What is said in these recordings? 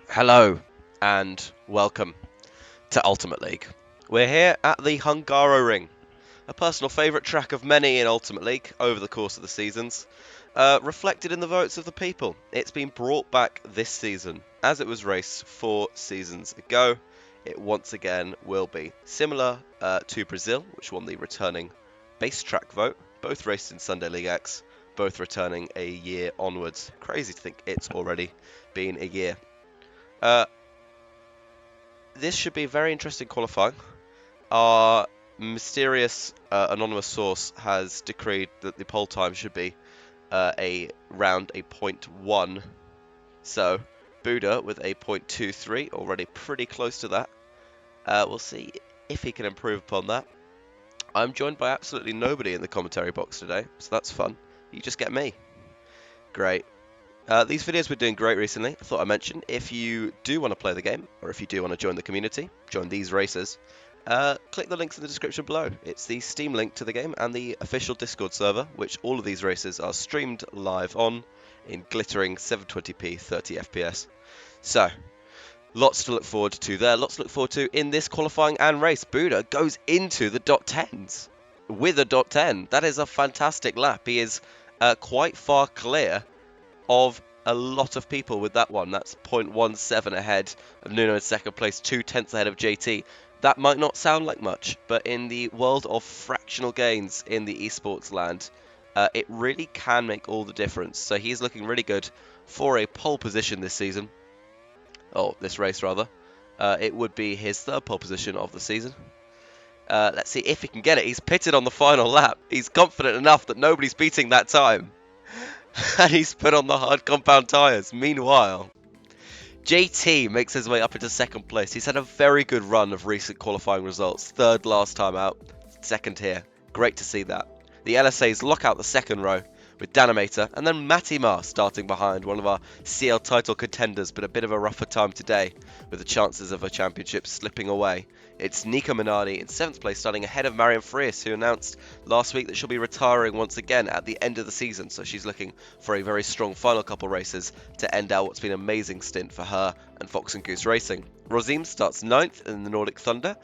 Hello and welcome to Ultimate League. We're here at the Hungaroring, a personal favourite track of many in Ultimate League over the course of the seasons, reflected in the votes of the people. It's been brought back this season, as it was raced 4 seasons ago. It once again will be similar to Brazil, which won the returning base track vote, both raced in Sunday League X, both returning a year onwards. Crazy to think it's already been a year. Uh, this should be a very interesting qualifying. Our mysterious anonymous source has decreed that the poll time should be around a 0.1. So, Buddha with a 0.23, already pretty close to that. We'll see if he can improve upon that. I'm joined by absolutely nobody in the commentary box today, so that's fun. You just get me. Great. These videos were doing great recently. I thought I'd mention, if you do want to play the game, or if you do want to join the community, join these races, click the links in the description below. It's the Steam link to the game and the official Discord server, which all of these races are streamed live on in glittering 720p 30 FPS. So, lots to look forward to there, lots to look forward to in this qualifying and race. Buddha goes into the .10s with a .10. That is a fantastic lap. He is quite far clear of a lot of people with that one. That's 0.17 ahead of Nuno in second place, 2/10 ahead of JT. That might not sound like much, but in the world of fractional gains in the esports land, it really can make all the difference. So he's looking really good for a pole position this season. Oh, this race rather. It would be his third pole position of the season. Let's see if he can get it. He's pitted on the final lap. He's confident enough that nobody's beating that time. And he's put on the hard compound tyres. Meanwhile, JT makes his way up into second place. He's had a very good run of recent qualifying results. Third last time out, second here. Great to see that. The LSAs lock out the second row with Danimator, and then Matimar starting behind, one of our CL title contenders, but a bit of a rougher time today, with the chances of a championship slipping away. It's Nico Minardi in 7th place, starting ahead of Marion Frias, who announced last week that she'll be retiring once again at the end of the season, so she's looking for a very strong final couple races to end out what's been an amazing stint for her and Fox and Goose Racing. Rozim starts 9th in the Nordic Thunder.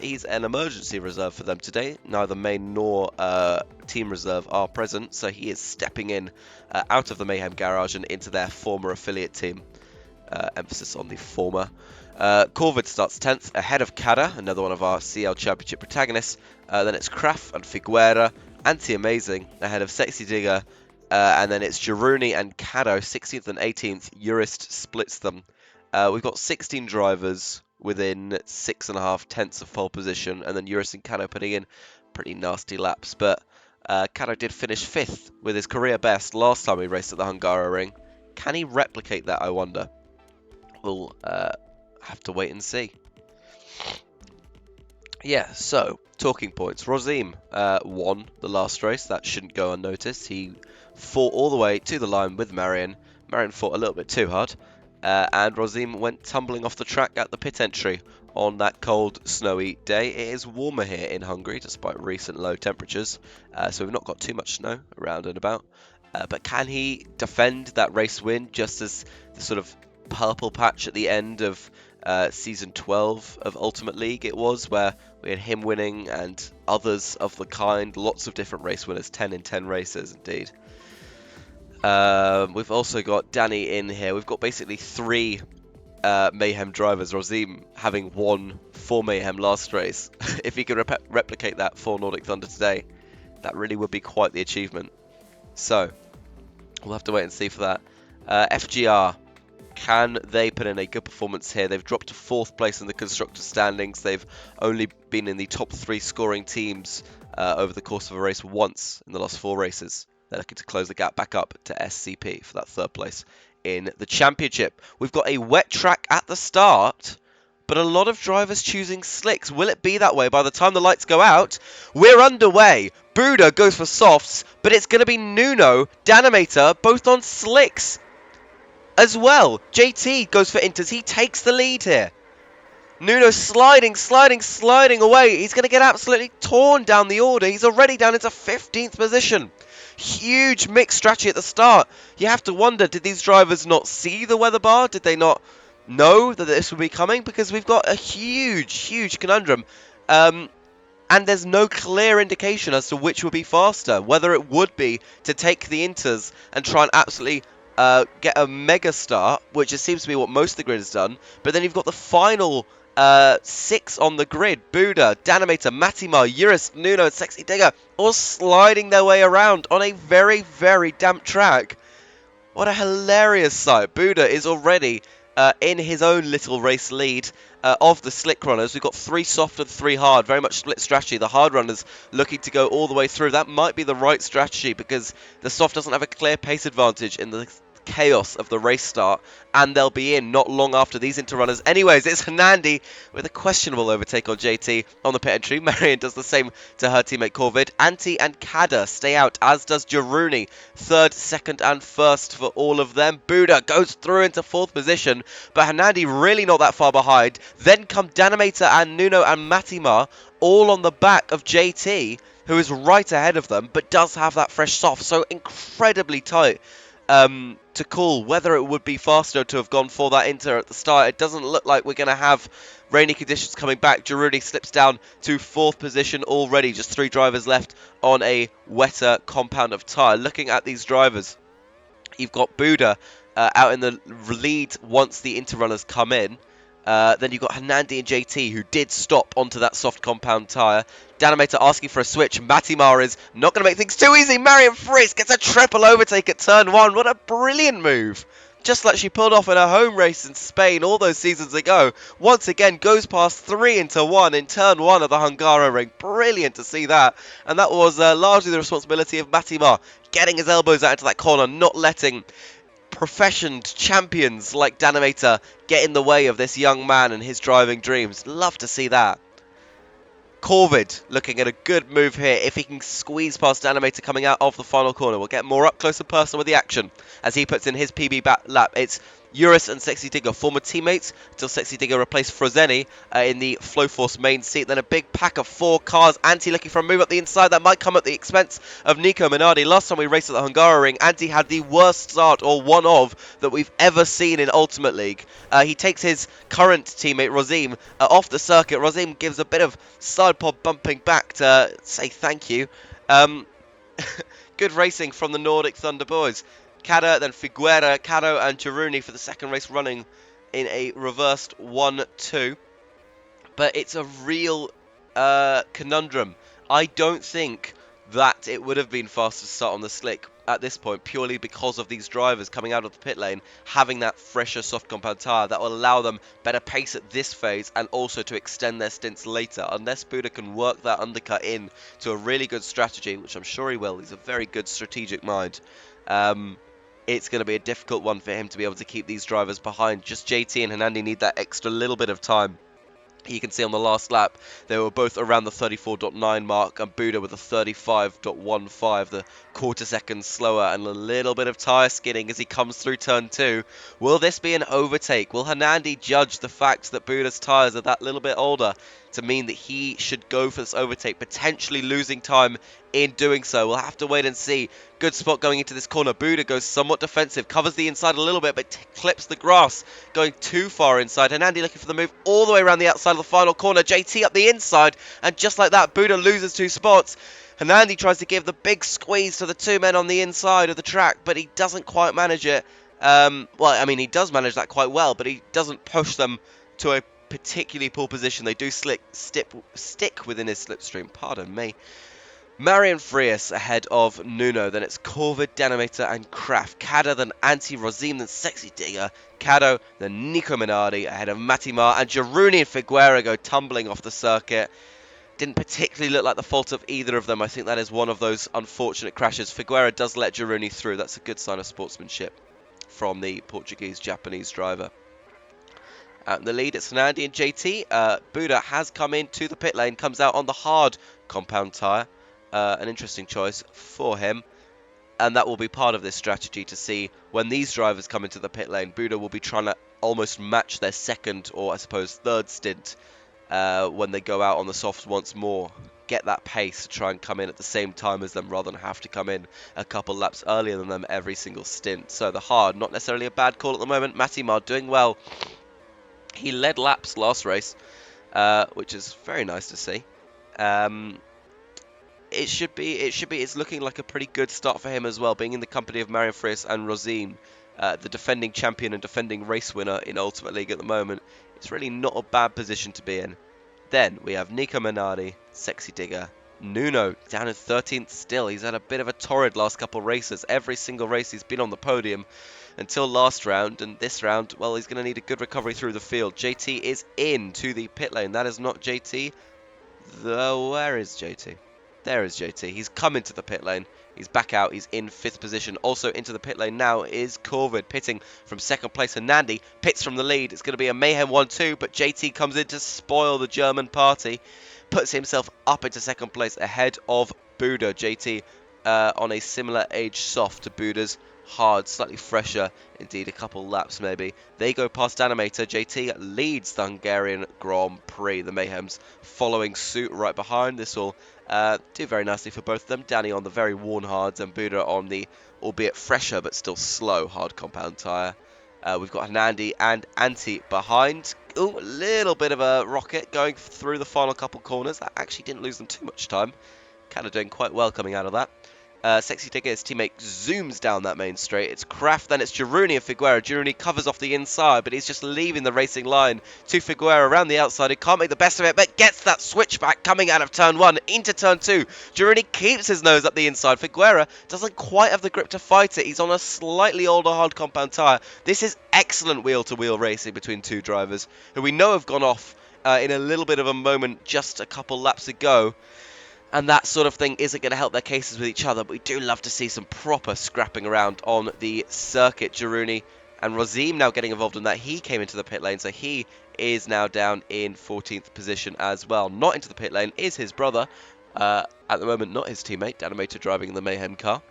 He's an emergency reserve for them today. Neither main nor team reserve are present, so he is stepping in out of the Mayhem Garage and into their former affiliate team. Emphasis on the former. Corvid starts 10th ahead of Kada, another one of our CL Championship protagonists. Then it's Kraft and Figuera, Anti-Amazing ahead of Sexy Digger. And then it's Jaruni and Kado, 16th and 18th. Jurist splits them. We've got 16 drivers within 6.5 tenths of pole position, and then Jurist and Kado putting in pretty nasty laps. But Kado did finish 5th with his career best last time he raced at the Hungaroring. Can he replicate that, I wonder? We'll have to wait and see. Yeah, so, talking points. Rozim won the last race. That shouldn't go unnoticed. He fought all the way to the line with Marion. Marion fought a little bit too hard. And Rozim went tumbling off the track at the pit entry on that cold, snowy day. It is warmer here in Hungary, despite recent low temperatures. So we've not got too much snow around and about. But can he defend that race win just as the sort of purple patch at the end of Season 12 of Ultimate League it was, where we had him winning and others of the kind, lots of different race winners, 10 in 10 races indeed. We've also got Danny in here. We've got basically 3 Mayhem drivers, Rozim having won for Mayhem last race. If he could replicate that for Nordic Thunder today, that really would be quite the achievement. So, we'll have to wait and see for that. FGR, can they put in a good performance here? They've dropped to 4th place in the constructor standings. They've only been in the top 3 scoring teams over the course of a race once in the last 4 races. They're looking to close the gap back up to SCP for that 3rd place in the championship. We've got a wet track at the start, but a lot of drivers choosing slicks. Will it be that way by the time the lights go out? We're underway. Buddha goes for softs, but it's going to be Nuno, Danimator, both on slicks as well. JT goes for inters. He takes the lead here. Nuno sliding away. He's going to get absolutely torn down the order. He's already down into 15th position. Huge mixed strategy at the start. You have to wonder, did these drivers not see the weather bar? Did they not know that this will be coming because we've got a huge, huge conundrum. Um, and there's no clear indication as to which would be faster. Whether it would be to take the Inters and try and absolutely get a mega start, which it seems to be what most of the grid has done. But then you've got the final 6 on the grid: Buda, Danimator, Matimar, Eurus, Nuno, and Sexy Digger, all sliding their way around on a very, very damp track. What a hilarious sight. Buda is already in his own little race lead of the slick runners. We've got 3 soft and 3 hard, very much split strategy. The hard runners looking to go all the way through. That might be the right strategy because the soft doesn't have a clear pace advantage in the chaos of the race start, and they'll be in not long after these interrunners. Anyways, it's Hernandi with a questionable overtake on JT on the pit entry. Marion does the same to her teammate Corvid. Anti and Kada stay out, as does Jaruni. Third, second, and first for all of them. Buda goes through into 4th position, but Hernandi really not that far behind. Then come Danimator and Nuno and Matimar, all on the back of JT, who is right ahead of them, but does have that fresh soft, so incredibly tight to call whether it would be faster to have gone for that Inter at the start. It doesn't look like we're going to have rainy conditions coming back. Giroudi slips down to 4th position already. Just 3 drivers left on a wetter compound of tyre. Looking at these drivers, you've got Buda out in the lead once the interrunners come in. Then you've got Hernandi and JT, who did stop onto that soft compound tyre. Danimator asking for a switch. Matimar is not going to make things too easy. Marion Fries gets a triple overtake at turn 1. What a brilliant move. Just like she pulled off in her home race in Spain all those seasons ago. Once again, goes past 3 into 1 in turn 1 of the Hungaroring. Brilliant to see that. And that was largely the responsibility of Matimar, getting his elbows out into that corner, not letting professioned champions like Danimator get in the way of this young man and his driving dreams. Love to see that. Corvid looking at a good move here. If he can squeeze past Danimator coming out of the final corner, we'll get more up close and personal with the action as he puts in his PB lap. It's Eurus and Sexy Digger, former teammates, until Sexy Digger replaced Frozeni in the Flowforce main seat. Then a big pack of 4 cars. Anti looking for a move up the inside. That might come at the expense of Nico Minardi. Last time we raced at the Hungaroring, Anti had the worst start, or one of, that we've ever seen in Ultimate League. He takes his current teammate, Rozim, off the circuit. Rozim gives a bit of side pod bumping back to say thank you. Good racing from the Nordic Thunder boys. Kada, then Figuera, Cado and Jaruni for the second race running in a reversed 1-2. But it's a real conundrum. I don't think that it would have been fast to start on the slick at this point, purely because of these drivers coming out of the pit lane, having that fresher soft compound tyre that will allow them better pace at this phase and also to extend their stints later. Unless Buda can work that undercut in to a really good strategy, which I'm sure he will, he's a very good strategic mind. It's going to be a difficult one for him to be able to keep these drivers behind. Just JT and Hernandi need that extra little bit of time. You can see on the last lap, they were both around the 34.9 mark, and Buda with a 35.15, the quarter second slower, and a little bit of tyre skidding as he comes through turn 2. Will this be an overtake? Will Hernandi judge the fact that Buda's tyres are that little bit older to mean that he should go for this overtake, potentially losing time in doing so? We'll have to wait and see. Good spot going into this corner. Buda goes somewhat defensive, covers the inside a little bit, but clips the grass, going too far inside. Hernandi looking for the move all the way around the outside of the final corner. JT up the inside, and just like that, Buda loses 2 spots. Hernandi tries to give the big squeeze to the 2 men on the inside of the track, but he doesn't quite manage it. Well, I mean, he does manage that quite well, but he doesn't push them to a particularly poor position. They do stick within his slipstream, pardon me. Marion Fries ahead of Nuno, then it's Corvid, Danimator and Kraft. Kada, then Anti, Rozim, then Sexy Digger. Cado, then Nico Minardi ahead of Matimar, and Jaruni and Figuera go tumbling off the circuit. Didn't particularly look like the fault of either of them. I think that is one of those unfortunate crashes. Figuera does let Jaruni through. That's a good sign of sportsmanship from the Portuguese-Japanese driver. Out in the lead, it's Hernandi and JT. Buda has come into the pit lane, comes out on the hard compound tyre. An interesting choice for him. And that will be part of this strategy to see when these drivers come into the pit lane. Buda will be trying to almost match their second or I suppose third stint when they go out on the softs once more. Get that pace to try and come in at the same time as them rather than have to come in a couple laps earlier than them every single stint. So the hard, not necessarily a bad call at the moment. Matimar doing well He led laps last race, which is very nice to see. It's looking like a pretty good start for him as well, being in the company of Marian Friis and Rosine, the defending champion and defending race winner in Ultimate League at the moment. It's really not a bad position to be in. Then we have Nico Minardi, Sexy Digger, Nuno down in 13th still. He's had a bit of a torrid last couple of races. Every single race he's been on the podium until last round, and this round, well, he's going to need a good recovery through the field. JT is in to the pit lane. That is not JT. Where is JT? There is JT. He's come into the pit lane. He's back out. He's in 5th position. Also into the pit lane now is Corvid, pitting from 2nd place. And Nandi pits from the lead. It's going to be a Mayhem 1-2, but JT comes in to spoil the German party. Puts himself up into 2nd place ahead of Buda. JT on a similar age soft to Buda's hard, slightly fresher, indeed a couple laps maybe. They go past Animator. JT leads the Hungarian Grand Prix. The Mayhems following suit right behind. This will do very nicely for both of them. Danny on the very worn hards and Buda on the albeit fresher but still slow hard compound tyre. We've got Nandi and Antti behind. Ooh, a little bit of a rocket going through the final couple corners. That actually didn't lose them too much time. Kind of doing quite well coming out of that. Sexy Digger, his teammate, zooms down that main straight. It's Kraft, then it's Giruni and Figuera. Giruni covers off the inside, but he's just leaving the racing line to Figuera around the outside. He can't make the best of it, but gets that switchback coming out of turn 1 into turn 2. Giruni keeps his nose up the inside. Figuera doesn't quite have the grip to fight it. He's on a slightly older hard compound tyre. This is excellent wheel-to-wheel racing between two drivers who we know have gone off in a little bit of a moment just a couple laps ago. And that sort of thing isn't going to help their cases with each other, but we do love to see some proper scrapping around on the circuit. Giruni and Rozim now getting involved in that. He came into the pit lane, so he is now down in 14th position as well. Not into the pit lane is his brother, at the moment not his teammate, Danimator driving in the Mayhem car.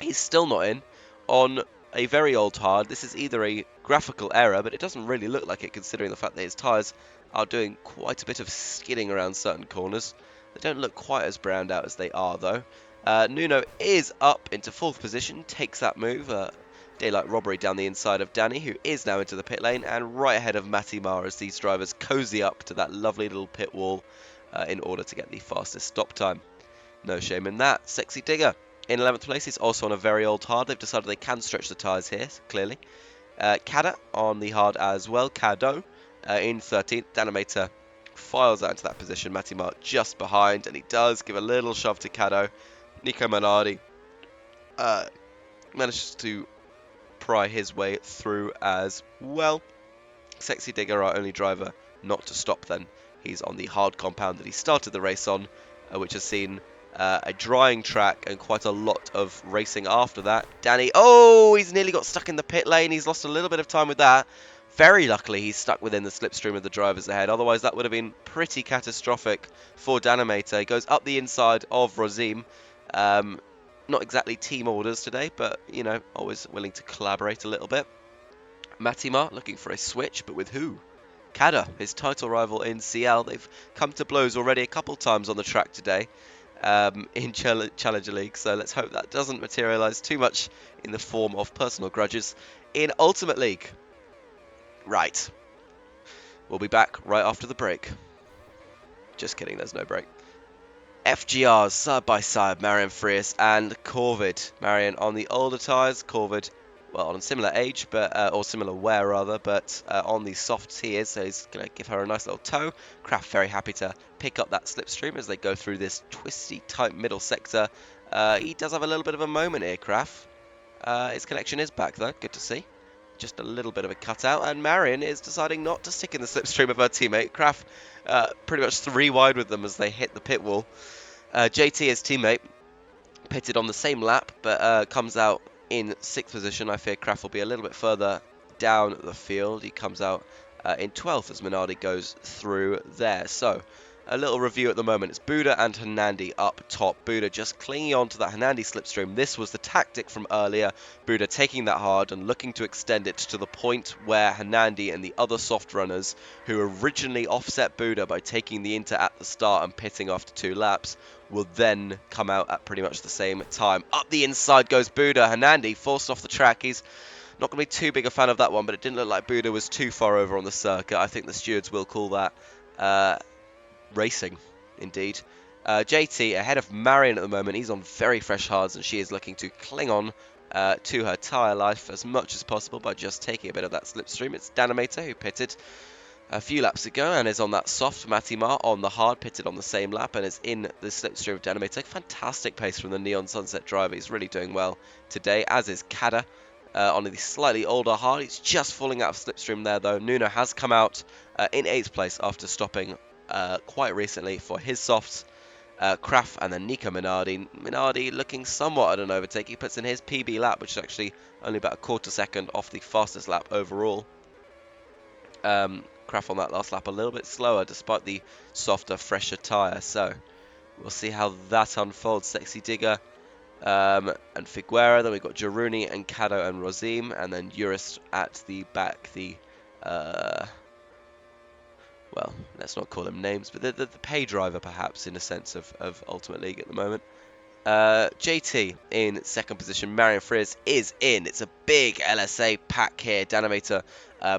He's still not in on a very old hard. This is either a graphical error, but it doesn't really look like it considering the fact that his tyres are doing quite a bit of skidding around certain corners. They don't look quite as browned out as they are, though. Nuno is up into 4th position, takes that move. Daylight robbery down the inside of Danny, who is now into the pit lane, and right ahead of Matti Mar as these drivers cozy up to that lovely little pit wall in order to get the fastest stop time. No shame in that. Sexy Digger in 11th place. He's also on a very old hard. They've decided they can stretch the tyres here, clearly. Kada on the hard as well. Kado in 13th. Danimator files out into that position. Matti Mark just behind, and he does give a little shove to Kado. Nico Minardi manages to pry his way through as well. Sexy Digger, our only driver not to stop then. He's on the hard compound that he started the race on, which has seen a drying track and quite a lot of racing after that. Danny, he's nearly got stuck in the pit lane. He's lost a little bit of time with that. Very luckily, he's stuck within the slipstream of the drivers ahead. Otherwise, that would have been pretty catastrophic for Danimator. He goes up the inside of Rozim. Not exactly team orders today, but, you know, always willing to collaborate a little bit. Matimar looking for a switch, but with who? Kada, his title rival in CL. They've come to blows already a couple times on the track today in Challenger League, so let's hope that doesn't materialise too much in the form of personal grudges in Ultimate League. Right. We'll be back right after the break. Just kidding, there's no break. FGRs side by side, Marian Friis and Corvid. Marian on the older tyres, Corvid, well, on a similar age, but or similar wear rather, but on the softs he is, so he's going to give her a nice little tow. Kraft very happy to pick up that slipstream as they go through this twisty, tight middle sector. He does have a little bit of a moment here, Kraft. His connection is back though, good to see. Just a little bit of a cutout, and Marian is deciding not to stick in the slipstream of her teammate. Kraft pretty much 3 wide with them as they hit the pit wall. JT, his teammate, pitted on the same lap, but comes out in 6th position. I fear Kraft will be a little bit further down the field. He comes out in 12th as Minardi goes through there. So, a little review at the moment. It's Buda and Hernandi up top. Buda just clinging on to that Hernandi slipstream. This was the tactic from earlier. Buda taking that hard and looking to extend it to the point where Hernandi and the other soft runners, who originally offset Buda by taking the Inter at the start and pitting after 2 laps, will then come out at pretty much the same time. Up the inside goes Buda. Hernandi forced off the track. He's Not going to be too big a fan of that one, but it didn't look like Buda was too far over on the circuit. I think the stewards will call that racing, indeed. JT ahead of Marion at the moment. He's on very fresh hards, and she is looking to cling on to her tyre life as much as possible by just taking a bit of that slipstream. It's Danimator who pitted a few laps ago and is on that soft. Matimar on the hard, pitted on the same lap and is in the slipstream of Danimator. Fantastic pace from the Neon Sunset driver. He's really doing well today, as is Kada. On the slightly older hard, he's just falling out of slipstream there though. Nuno has come out in 8th place after stopping quite recently for his softs. Kraft and then Nico Minardi. Minardi looking somewhat at an overtake. He puts in his PB lap, which is actually only about a quarter second off the fastest lap overall. Kraft on that last lap a little bit slower despite the softer, fresher tyre. So we'll see how that unfolds. Sexy Digger and Figuera. Then we've got Jaruni and Kado and Rozim. And then Urist at the back. The well, let's not call them names, but the pay driver perhaps in a sense of Ultimate League at the moment. JT in second position. Marion Frizz is in. It's a big LSA pack here. Danimator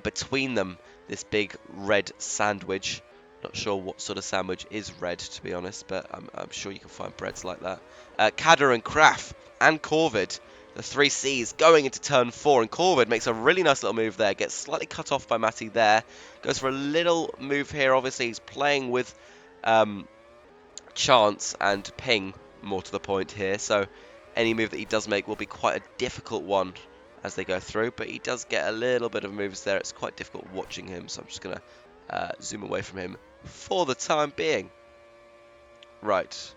between them. This big red sandwich. Not sure what sort of sandwich is red, to be honest, but I'm sure you can find breads like that. Kader and Kraft and Corvid. The 3 C's going into turn 4, and Corvid makes a really nice little move there. Gets slightly cut off by Matty there. Goes for a little move here. Obviously, he's playing with chance and ping, more to the point here. So any move that he does make will be quite a difficult one as they go through. But he does get a little bit of moves there. It's quite difficult watching him, so I'm just going to zoom away from him for the time being. Right.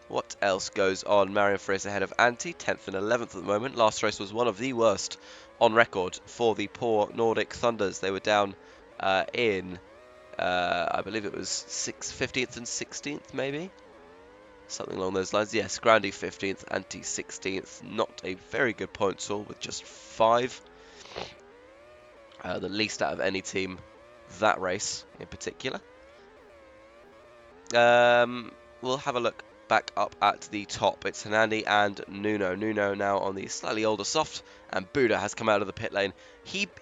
What else goes on? Marion Frizz ahead of Antti, 10th and 11th at the moment. Last race was one of the worst on record for the poor Nordic Thunders. They were down in, I believe it was 15th and 16th, maybe? Something along those lines. Yes, Grandy 15th, Antti 16th. Not a very good point total with just 5. The least out of any team that race in particular. We'll have a look back up at the top. It's Hernandi and Nuno. Nuno now on the slightly older soft, and Buda has come out of the pit lane.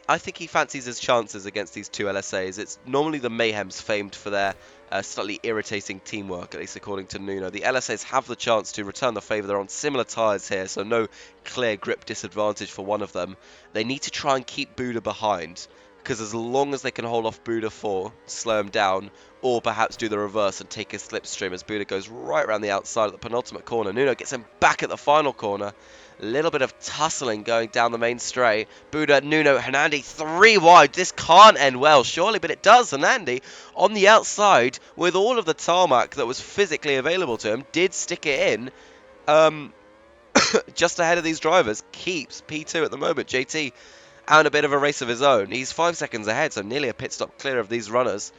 I think he fancies his chances against these two LSAs. It's normally the Mayhems famed for their slightly irritating teamwork, at least according to Nuno. The LSAs have the chance to return the favour. They're on similar tyres here, so no clear grip disadvantage for one of them. They need to try and keep Buda behind, because as long as they can hold off Buda 4, slow him down, or perhaps do the reverse and take his slipstream as Buda goes right around the outside of the penultimate corner. Nuno gets him back at the final corner. A little bit of tussling going down the main straight. Buda, Nuno, Hernandi, 3 wide. This can't end well, surely, but it does. Hernandi on the outside with all of the tarmac that was physically available to him, did stick it in. Just ahead of these drivers, keeps P2 at the moment. JT out a bit of a race of his own. He's 5 seconds ahead, so nearly a pit stop clear of these runners.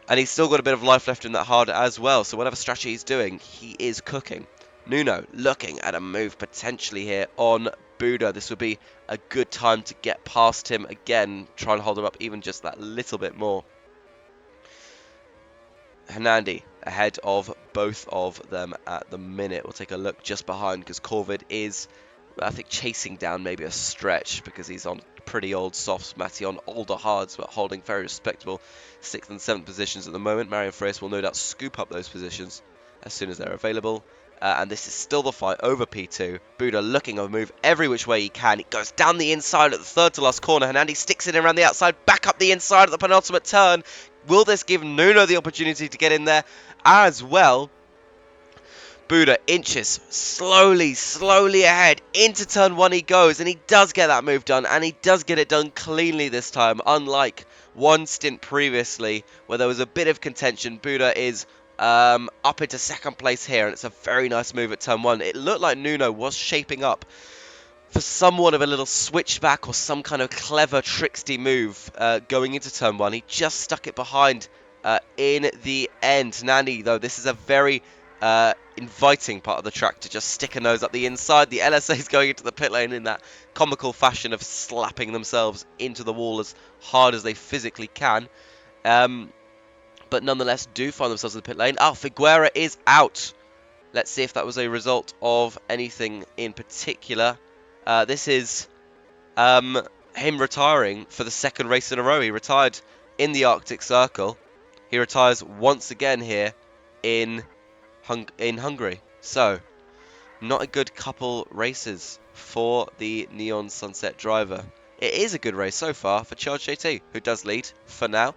And he's still got a bit of life left in that hard as well, so whatever strategy he's doing, he is cooking. Nuno looking at a move potentially here on Buda. This would be a good time to get past him again, try and hold him up even just that little bit more. Hernandi ahead of both of them at the minute. We'll take a look just behind because Corvid is, I think, chasing down maybe a stretch because he's on pretty old softs. Matty on older hards, but holding very respectable 6th and 7th positions at the moment. Marion Frizz will no doubt scoop up those positions as soon as they're available. And this is still the fight over P2. Buda looking to move every which way he can. He goes down the inside at the third to last corner. Hernandi sticks it in around the outside, back up the inside at the penultimate turn. Will this give Nuno the opportunity to get in there as well? Buda inches slowly ahead. Into turn 1 he goes, and he does get that move done, and he does get it done cleanly this time, unlike one stint previously where there was a bit of contention. Buda is up into second place here, and it's a very nice move at turn 1. It looked like Nuno was shaping up for somewhat of a little switchback or some kind of clever tricksy move going into turn 1. He just stuck it behind in the end. Nani, though, this is a very inviting part of the track to just stick a nose up the inside. The LSA's going into the pit lane in that comical fashion of slapping themselves into the wall as hard as they physically can. But nonetheless do find themselves in the pit lane. Figuera is out. Let's see if that was a result of anything in particular. This is Um, him retiring for the second race in a row. He retired in the Arctic Circle. He retires once again here in Hungary. So, not a good couple races for the Neon Sunset driver. It is a good race so far for Charles JT, who does lead for now.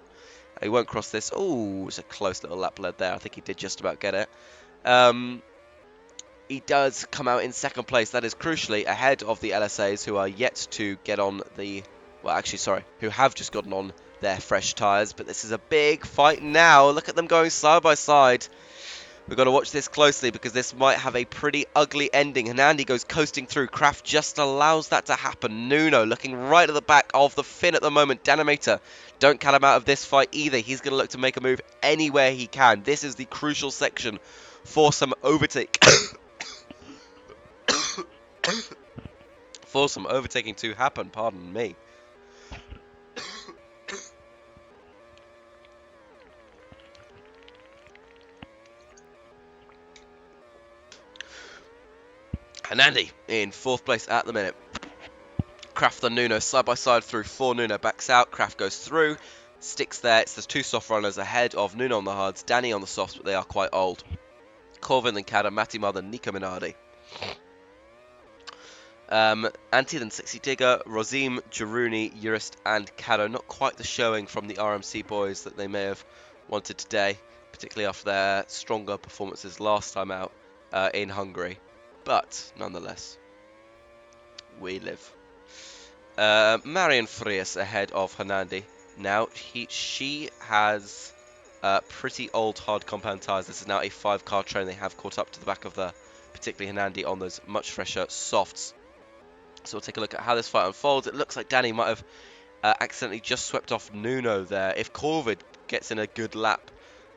He won't cross this. Oh, it's a close little lap lead there. I think he did just about get it. He does come out in second place. That is crucially ahead of the LSAs, who are yet to get on the... Well, actually, sorry, who have just gotten on their fresh tyres. But this is a big fight now. Look at them going side by side. We've got to watch this closely because this might have a pretty ugly ending. Hernandi goes coasting through. Kraft just allows that to happen. Nuno looking right at the back of the fin at the moment. Danimator, don't cut him out of this fight either. He's going to look to make a move anywhere he can. This is the crucial section for some overtake. For some overtaking to happen, pardon me. Hernandi in fourth place at the minute. Kraft and Nuno side by side through 4. Nuno backs out. Kraft goes through, sticks there. It's the 2 soft runners ahead of Nuno on the hards, Danny on the softs, but they are quite old. Corvin and Kada, Matti Mother, Nico Minardi. Anti then 60 Digger, Rosim, Jaruni, Urist, and Kado. Not quite the showing from the RMC boys that they may have wanted today, particularly after their stronger performances last time out in Hungary. But nonetheless, we live. Marion Frias ahead of Hernandi. Now she has pretty old hard compound tyres. This is now a 5-car train. They have caught up to the back of the, particularly Hernandi, on those much fresher softs. So we'll take a look at how this fight unfolds. It looks like Danny might have accidentally just swept off Nuno there. If Corvid gets in a good lap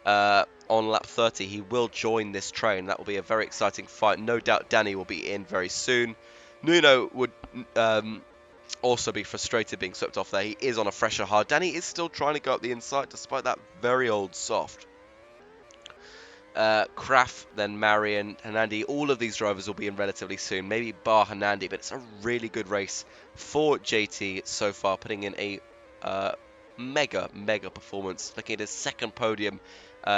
on lap 30, he will join this train. That will be a very exciting fight. No doubt Danny will be in very soon. Nuno would also be frustrated being swept off there. He is on a fresher hard. Danny is still trying to go up the inside despite that very old soft. Kraft, then Marion, Hernandi, all of these drivers will be in relatively soon, maybe bar Hernandi, but it's a really good race for JT so far, putting in a mega performance, looking at his second podium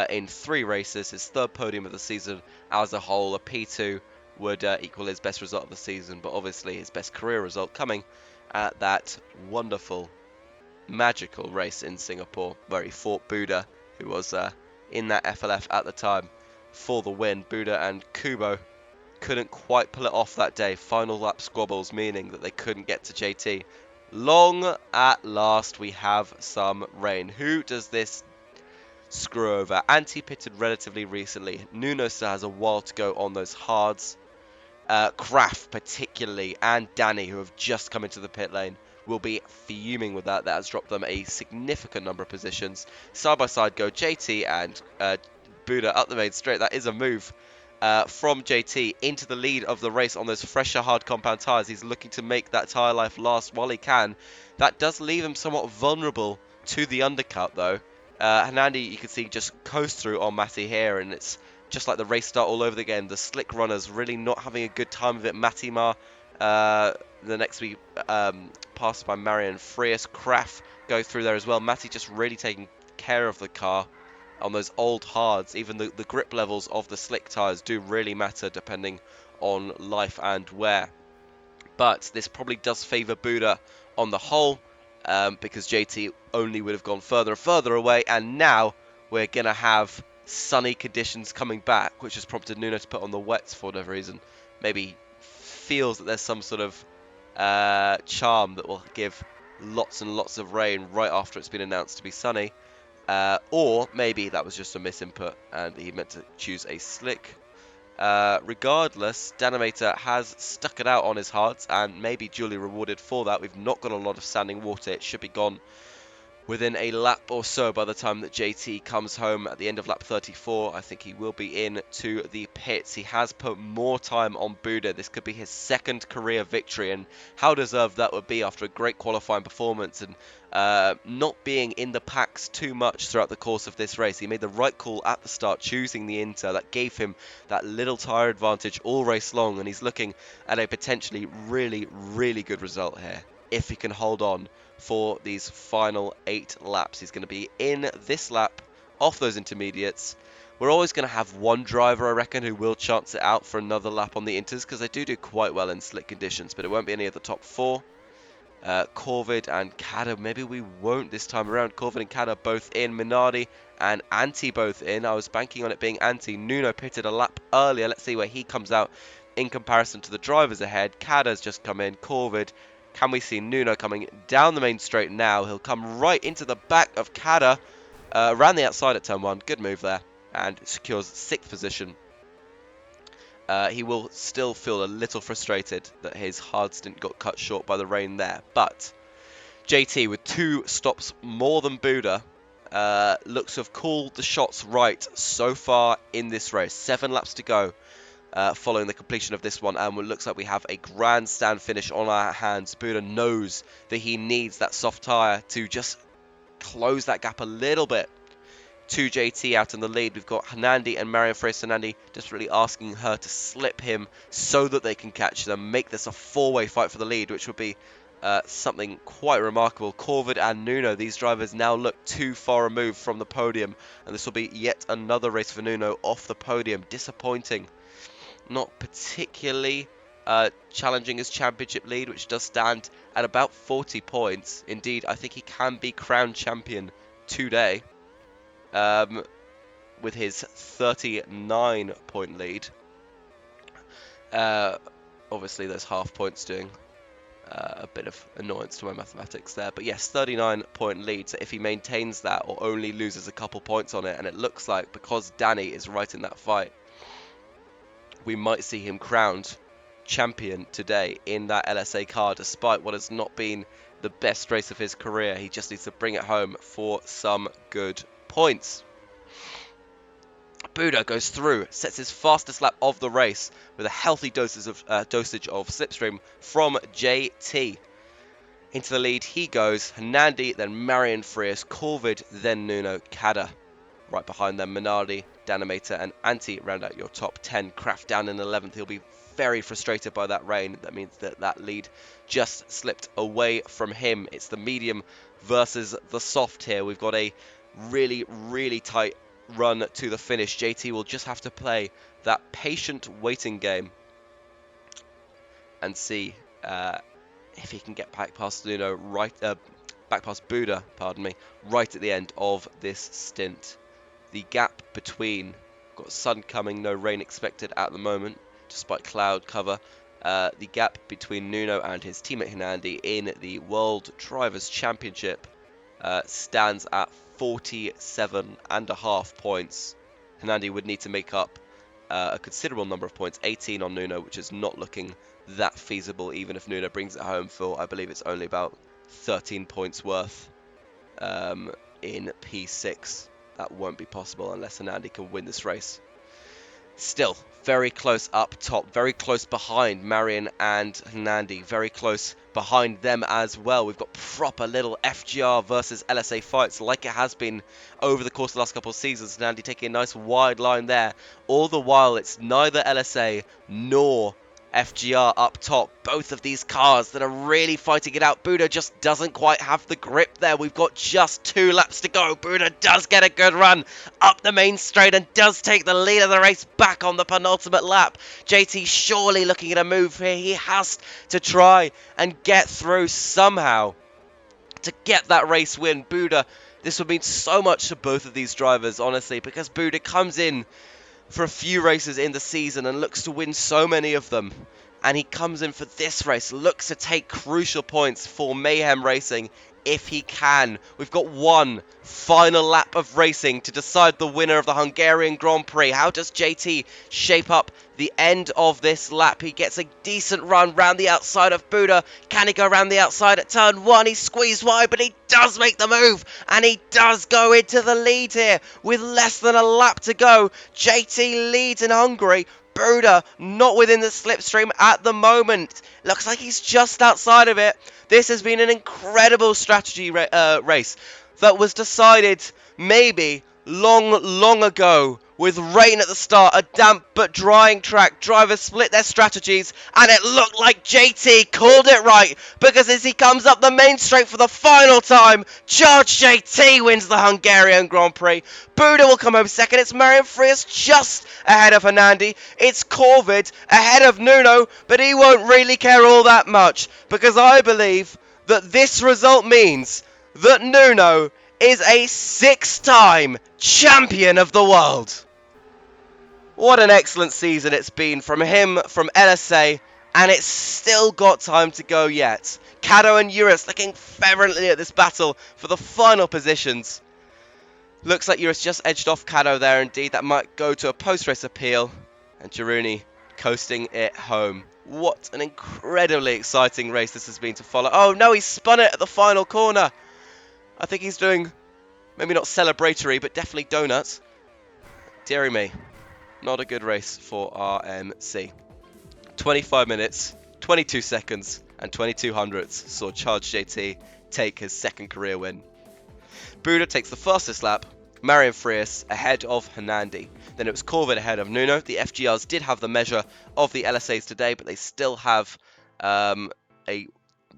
in 3 races, his third podium of the season as a whole. A P2 would equal his best result of the season, but obviously his best career result coming at that wonderful, magical race in Singapore, where he fought Buda, who was in that FLF at the time, for the win. Buda and Kubo couldn't quite pull it off that day. Final lap squabbles, meaning that they couldn't get to JT. Long at last, we have some rain. Who does this screw over? Anti-pitted relatively recently. Nuno still has a while to go on those hards. Kraft particularly, and Danny, who have just come into the pit lane, will be fuming with that. That has dropped them a significant number of positions. Side by side go JT and Buda up the main straight. That is a move from JT into the lead of the race on those fresher hard compound tyres. He's looking to make that tyre life last while he can. That does leave him somewhat vulnerable to the undercut though. Hernandi, you can see, just coast through on Matty here, and it's just like the race start all over again. The slick runners really not having a good time of it. Matimar, the next to be passed by Marion Frias. Kraft go through there as well. Matty just really taking care of the car on those old hards. Even the grip levels of the slick tyres do really matter depending on life and wear. But this probably does favour Buda on the whole, because JT only would have gone further and further away, and now we're going to have sunny conditions coming back, which has prompted Nuno to put on the wets for whatever reason. Maybe feels that there's some sort of charm that will give lots and lots of rain right after it's been announced to be sunny. Or maybe that was just a misinput and he meant to choose a slick. Regardless, Danimator has stuck it out on his hards and maybe duly rewarded for that. We've not got a lot of standing water. It should be gone within a lap or so by the time that JT comes home at the end of lap 34. I think he will be in to the pits. He has put more time on Buda. This could be his second career victory, and how deserved that would be after a great qualifying performance and not being in the packs too much throughout the course of this race. He made the right call at the start, choosing the Inter. That gave him that little tyre advantage all race long, and he's looking at a potentially really good result here. if he can hold on for these final 8 laps. He's going to be in this lap off those intermediates. We're always going to have one driver, I reckon, who will chance it out for another lap on the inters, because they do quite well in slick conditions, but it won't be any of the top 4. Corvid and Kada, maybe we won't this time around. Corvid and Kada both in, Minardi and Anti both in. I was banking on it being Anti. Nuno pitted a lap earlier. Let's see where he comes out in comparison to the drivers ahead. Kada's just come in. Corvid, can we see Nuno coming down the main straight now? He'll come right into the back of Kada, around the outside at turn 1. Good move there, and secures 6th position. He will still feel a little frustrated that his hard stint got cut short by the rain there. But JT, with 2 stops more than Buda, looks to have called the shots right so far in this race. 7 laps to go following the completion of this one, and it looks like we have a grandstand finish on our hands. Buda knows that he needs that soft tyre to just close that gap a little bit to JT out in the lead. We've got Hernandi and Marian Hernandi desperately asking her to slip him so that they can catch them, make this a 4-way fight for the lead, which would be something quite remarkable. Corvid and Nuno, these drivers now look too far removed from the podium, and this will be yet another race for Nuno off the podium. Disappointing. Not particularly challenging his championship lead, which does stand at about 40 points. Indeed, I think he can be crowned champion today. With his 39-point lead. Obviously, there's half points doing a bit of annoyance to my mathematics there. But yes, 39-point lead. So if he maintains that or only loses a couple points on it, and it looks like because Danny is right in that fight, we might see him crowned champion today in that LSA car, despite what has not been the best race of his career. He just needs to bring it home for some good points. Buda goes through, sets his fastest lap of the race with a healthy dosage of slipstream from JT. Into the lead he goes. Hernandi, then Marian Frias, Corvid, then Nuno, Kada. Right behind them, Minardi, Danimator, and Anti round out your top 10. Kraft down in 11th. He'll be very frustrated by that rain. That means that lead just slipped away from him. It's the medium versus the soft here. We've got a really, really tight run to the finish. JT will just have to play that patient waiting game and see if he can get back past Nuno back past Buda, pardon me, right at the end of this stint. The gap between, got sun coming, no rain expected at the moment, despite cloud cover. The gap between Nuno and his teammate Hernandi in the World Drivers' Championship stands at 47.5 points. Hernandi would need to make up a considerable number of points, 18 on Nuno, which is not looking that feasible, even if Nuno brings it home for, I believe it's only about 13 points worth in P6. That won't be possible unless Hernandi can win this race. Still, very close up top, very close behind Marian and Hernandi, very close behind them as well. We've got proper little FGR versus LSA fights like it has been over the course of the last couple of seasons. Hernandi taking a nice wide line there. All the while, it's neither LSA nor FGR up top. Both of these cars that are really fighting it out. Buda just doesn't quite have the grip there. We've got just 2 laps to go. Buda does get a good run up the main straight and does take the lead of the race back on the penultimate lap. JT surely looking at a move here. He has to try and get through somehow to get that race win. Buda, this would mean so much to both of these drivers, honestly, because Buda comes in for a few races in the season and looks to win so many of them, and he comes in for this race, looks to take crucial points for Mayhem Racing if he can. We've got one final lap of racing to decide the winner of the Hungarian Grand Prix. How does JT shape up the end of this lap? He gets a decent run round the outside of Buda. Can he go around the outside at turn 1? He's squeezed wide, but he does make the move, and he does go into the lead here with less than a lap to go. JT leads in Hungary. Buda not within the slipstream at the moment. Looks like he's just outside of it. This has been an incredible strategy race that was decided maybe long ago, with rain at the start, a damp but drying track, drivers split their strategies, and it looked like JT called it right, because as he comes up the main straight for the final time, Charge JT wins the Hungarian Grand Prix. Buda will come home second. It's Marian Frias just ahead of Hernandi. It's Corvid ahead of Nuno, but he won't really care all that much, because I believe that this result means that Nuno is a 6-time champion of the world. What an excellent season it's been from him, from LSA, and it's still got time to go yet. Caddo and Eurus looking fervently at this battle for the final positions. Looks like Eurus just edged off Caddo there indeed. That might go to a post-race appeal, and Jiruni coasting it home. What an incredibly exciting race this has been to follow. Oh no, he spun it at the final corner. I think he's doing, maybe not celebratory, but definitely donuts. Deary me, not a good race for RMC. 25 minutes, 22 seconds, and 22 hundredths saw Charge JT take his second career win. Buda takes the fastest lap, Marian Frias ahead of Hernandi. Then it was Corvid ahead of Nuno. The FGRs did have the measure of the LSAs today, but they still have a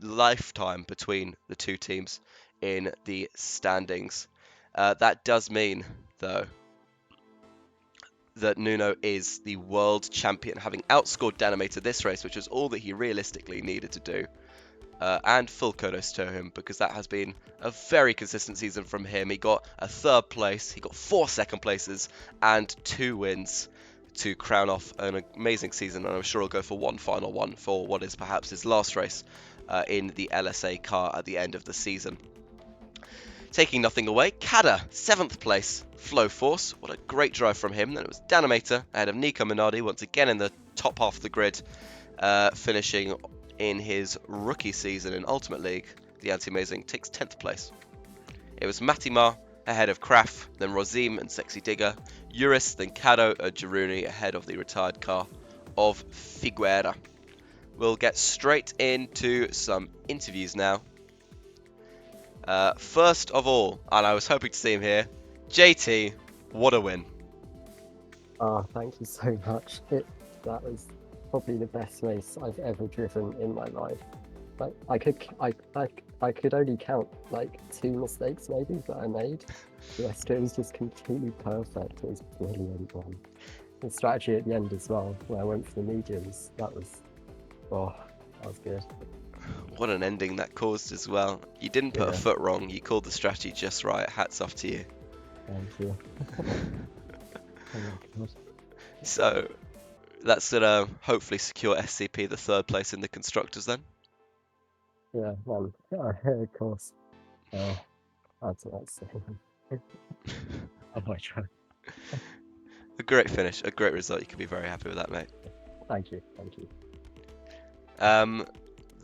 lifetime between the two teams in the standings. That does mean, though, that Nuno is the world champion, having outscored Danimator this race, which was all that he realistically needed to do. And full kudos to him, because that has been a very consistent season from him. He got a 3rd place, he got 4 second places, and 2 wins to crown off an amazing season. And I'm sure he'll go for one final one for what is perhaps his last race in the LSA car at the end of the season. Taking nothing away, Kada, 7th place, Flow Force. What a great drive from him. Then it was Danimator ahead of Nico Minardi, once again in the top half of the grid, finishing in his rookie season in Ultimate League. The Anti-Amazing takes 10th place. It was Matimar ahead of Kraf, then Rozim and Sexy Digger, Eurus, then Kado and Jiruni ahead of the retired car of Figuera. We'll get straight into some interviews now. First of all, and I was hoping to see him here, JT, what a win. Oh, thank you so much. That was probably the best race I've ever driven in my life. Like I could only count like 2 mistakes maybe that I made. The rest of it was just completely perfect. It was a brilliant one. The strategy at the end as well, where I went for the mediums, that was good. What an ending that caused as well. You didn't put a foot wrong, you called the strategy just right. Hats off to you. Thank you. Oh my God. So that's gonna hopefully secure SCP the 3rd place in the constructors then. Yeah, well, of course. That's I might try. A great finish, a great result. You can be very happy with that, mate. Thank you.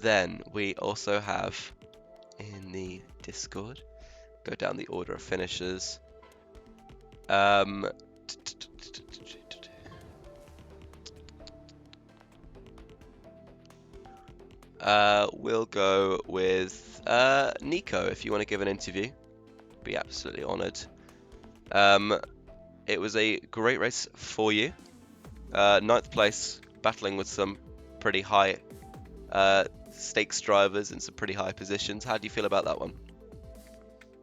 Then we also have in the Discord, go down the order of finishers. We'll go with Nico, if you want to give an interview. Be absolutely honoured. It was a great race for you. 9th place, battling with some pretty high stakes drivers in some pretty high positions. How do you feel about that one?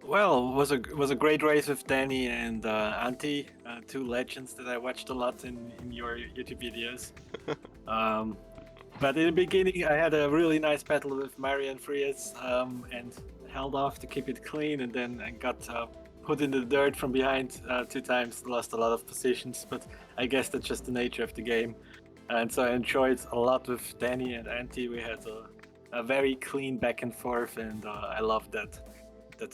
Well, it was a great race with Danny and Antti, 2 legends that I watched a lot in your YouTube videos. But in the beginning, I had a really nice battle with Marian Frias and held off to keep it clean, and then I got put in the dirt from behind 2 times, lost a lot of positions, but I guess that's just the nature of the game. And so I enjoyed a lot with Danny and Antti. We had a very clean back and forth, and I loved that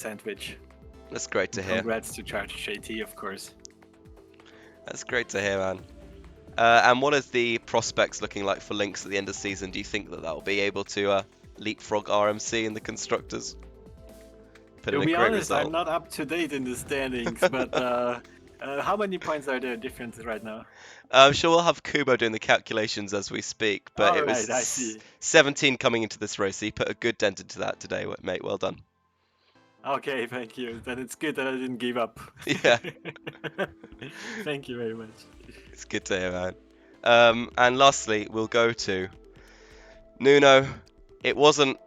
sandwich. That's great to hear. Congrats to Charge JT, of course. That's great to hear, man. And what is the prospects looking like for Lynx at the end of the season? Do you think that will be able to leapfrog RMC in the constructors? To be honest, I'm not up to date in the standings, but how many points are there different right now? I'm sure we'll have Kubo doing the calculations as we speak, but it was I see. 17 coming into this race, so you put a good dent into that today, mate. Well done. Okay, thank you. Then it's good that I didn't give up. Yeah. Thank you very much. It's good to hear, man. And lastly, we'll go to Nuno. It wasn't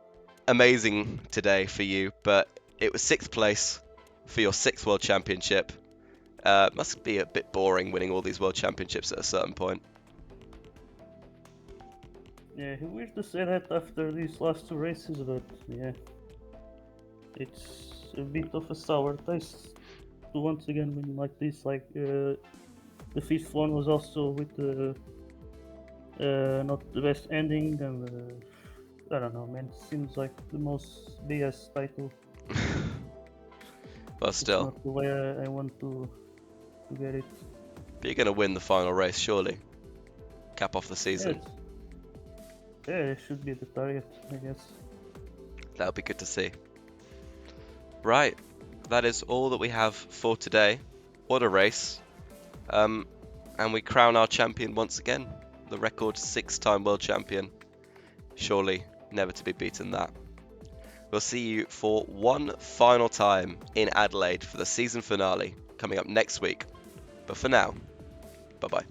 amazing today for you, but it was 6th place for your 6th World Championship. Must be a bit boring winning all these World Championships at a certain point. Yeah, weird to say that after these last 2 races, but yeah, it's a bit of a sour taste to once again win like this. Like the 5th one was also with the not the best ending, and I don't know, man. It seems like the most BS title. But It's still, not the way I want to get it. but you're going to win the final race, surely. Cap off the Yeah, season. yeah, it should be the target, I guess. That'll be good to see. Right, that is all that we have for today. What a race. And we crown our champion once again. The record 6-time world champion. Surely never to be beaten that. We'll see you for one final time in Adelaide for the season finale coming up next week. But for now, bye bye.